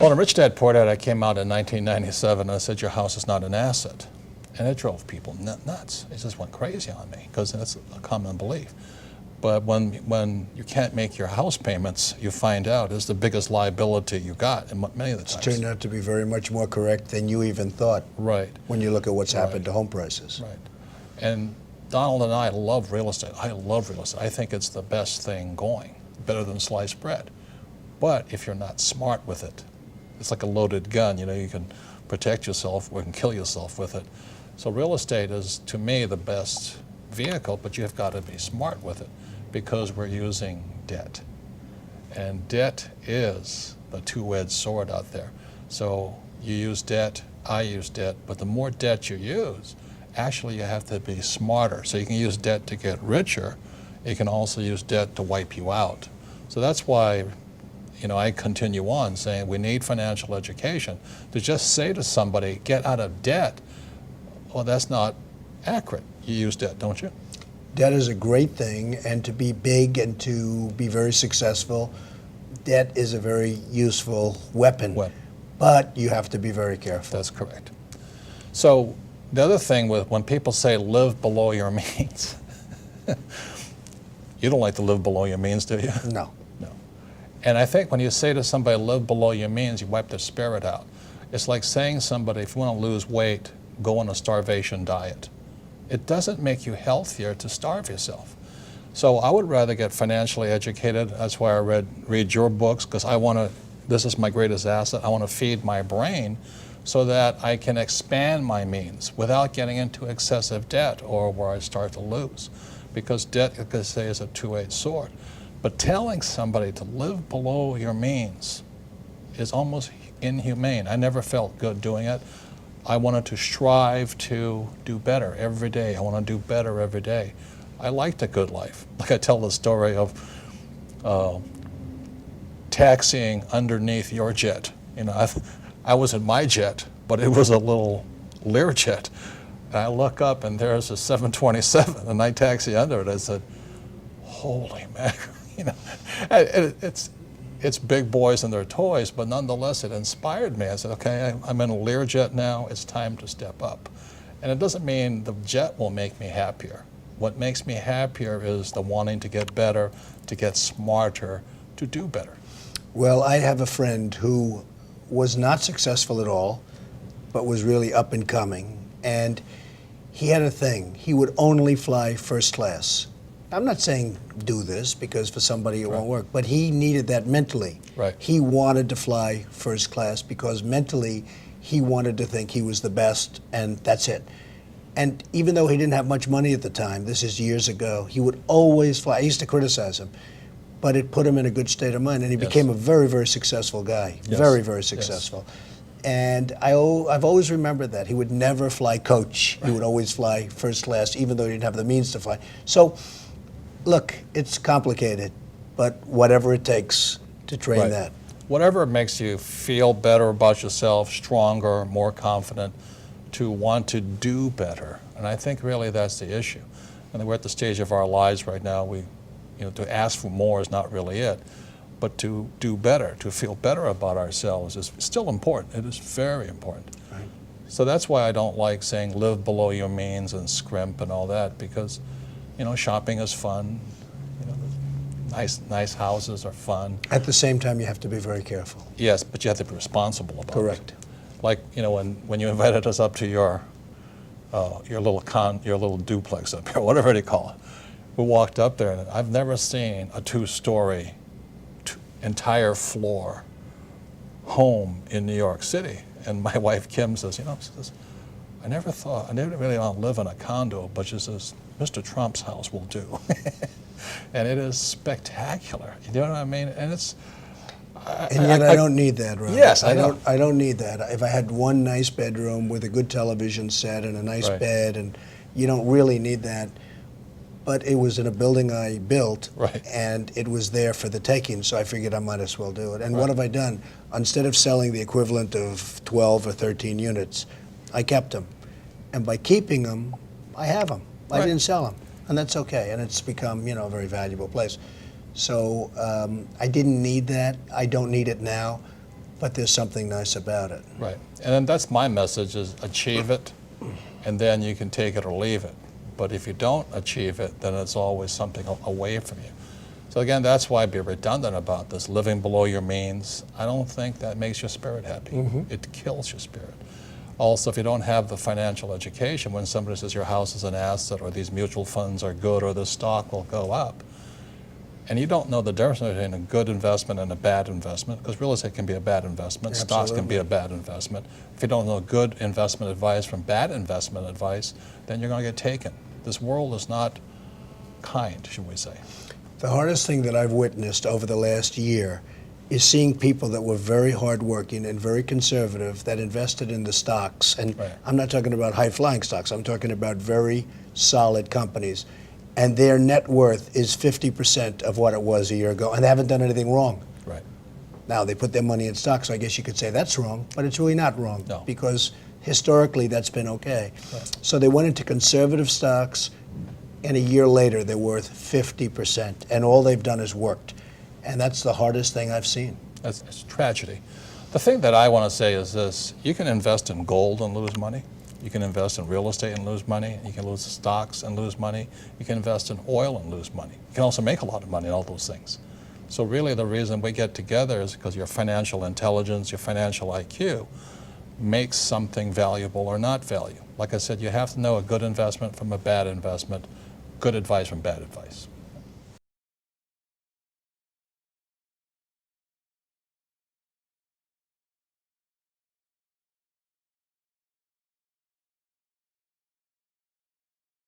Well, in Rich Dad Poor Dad, I came out in 1997 and I said, your house is not an asset. And it drove people nuts. It just went crazy on me because that's a common belief. But when you can't make your house payments, you find out is the biggest liability you got, and many of the times. It's turned out to be very much more correct than you even thought. Right. When you look at what's happened to home prices. Right. And Donald and I love real estate. I love real estate. I think it's the best thing going, better than sliced bread. But if you're not smart with it, it's like a loaded gun. You know, you can protect yourself or you can kill yourself with it. So real estate is, to me, the best vehicle, but you've got to be smart with it because we're using debt. And debt is the two-edged sword out there. So you use debt, I use debt, but the more debt you use, actually you have to be smarter. So you can use debt to get richer. You can also use debt to wipe you out. So that's why, you know, I continue on saying we need financial education. To just say to somebody, get out of debt, well, that's not accurate. You use debt, don't you? Debt is a great thing, and to be big and to be very successful, debt is a very useful weapon. But you have to be very careful. That's correct. So the other thing with when people say live below your means, you don't like to live below your means, do you? No. No. And I think when you say to somebody live below your means, you wipe their spirit out. It's like saying somebody, if you want to lose weight, go on a starvation diet. It doesn't make you healthier to starve yourself. So I would rather get financially educated. That's why I read your books, because I want to, this is my greatest asset. I want to feed my brain so that I can expand my means without getting into excessive debt or where I start to lose. Because debt, like I say, is a two-edged sword. But telling somebody to live below your means is almost inhumane. I never felt good doing it. I wanted to strive to do better every day. I want to do better every day. I liked a good life. Like I tell the story of taxiing underneath your jet. You know, I was in my jet, but it was a little Learjet. And I look up and there's a 727, and I taxi under it. I said, holy mackerel. You know, it's big boys and their toys, but nonetheless it inspired me. I said, okay, I'm in a Learjet now, it's time to step up. And it doesn't mean the jet will make me happier. What makes me happier is the wanting to get better, to get smarter, to do better. Well, I have a friend who was not successful at all, but was really up and coming. And he had a thing. He would only fly first class. I'm not saying do this because for somebody it won't work, but he needed that mentally. Right. He wanted to fly first class because mentally he wanted to think he was the best, and that's it. And even though he didn't have much money at the time, this is years ago, he would always fly. I used to criticize him, but it put him in a good state of mind, and he became a very, very successful guy. Yes. Very, very successful. Yes. And I've always remembered that. He would never fly coach. Right. He would always fly first class, even though he didn't have the means to fly. So, look, it's complicated, but whatever it takes to train that. Whatever makes you feel better about yourself, stronger, more confident, to want to do better. And I think really that's the issue. And we're at the stage of our lives right now, to ask for more is not really it, but to do better, to feel better about ourselves is still important. It is very important. Right. So that's why I don't like saying live below your means and scrimp and all that, because shopping is fun. Nice houses are fun. At the same time, you have to be very careful. Yes, but you have to be responsible about it. Correct. Like when you invited us up to your little duplex up here, whatever they call it, we walked up there, and I've never seen a two-story, entire floor home in New York City. And my wife Kim says, I never really want to live in a condo, but she says, Mr. Trump's house will do. And it is spectacular. You know what I mean? And it's... And yet I don't need that, Robert. Yes, I don't need that. If I had one nice bedroom with a good television set and a nice bed, and you don't really need that. But it was in a building I built, and it was there for the taking, so I figured I might as well do it. And what have I done? Instead of selling the equivalent of 12 or 13 units, I kept them. And by keeping them, I have them. I didn't sell them, and that's okay. And it's become, a very valuable place. So I didn't need that. I don't need it now. but there's something nice about it. Right. And then that's my message is achieve it, and then you can take it or leave it. But if you don't achieve it, then it's always something away from you. So again, that's why I'd be redundant about this, living below your means. I don't think that makes your spirit happy. It kills your spirit. Also, if you don't have the financial education, when somebody says your house is an asset or these mutual funds are good or the stock will go up, and you don't know the difference between a good investment and a bad investment, because real estate can be a bad investment, Absolutely. stocks can be a bad investment. If you don't know good investment advice from bad investment advice, then you're going to get taken. This world is not kind, should we say. The hardest thing that I've witnessed over the last year is seeing people that were very hardworking and very conservative that invested in the stocks. And Right. I'm not talking about high-flying stocks. I'm talking about very solid companies. And their net worth is 50% of what it was a year ago, and they haven't done anything wrong. Right. Now, they put their money in stocks, so I guess you could say that's wrong, but it's really not wrong, No. because historically that's been okay. Right. So they went into conservative stocks, and a year later they're worth 50%, and all they've done is worked. And that's the hardest thing I've seen. It's tragedy. The thing that I want to say is this: you can invest in gold and lose money. You can invest in real estate and lose money. You can lose stocks and lose money. You can invest in oil and lose money. You can also make a lot of money in all those things. So really the reason we get together is because your financial intelligence, your financial IQ makes something valuable or not value. Like I said, you have to know a good investment from a bad investment, good advice from bad advice.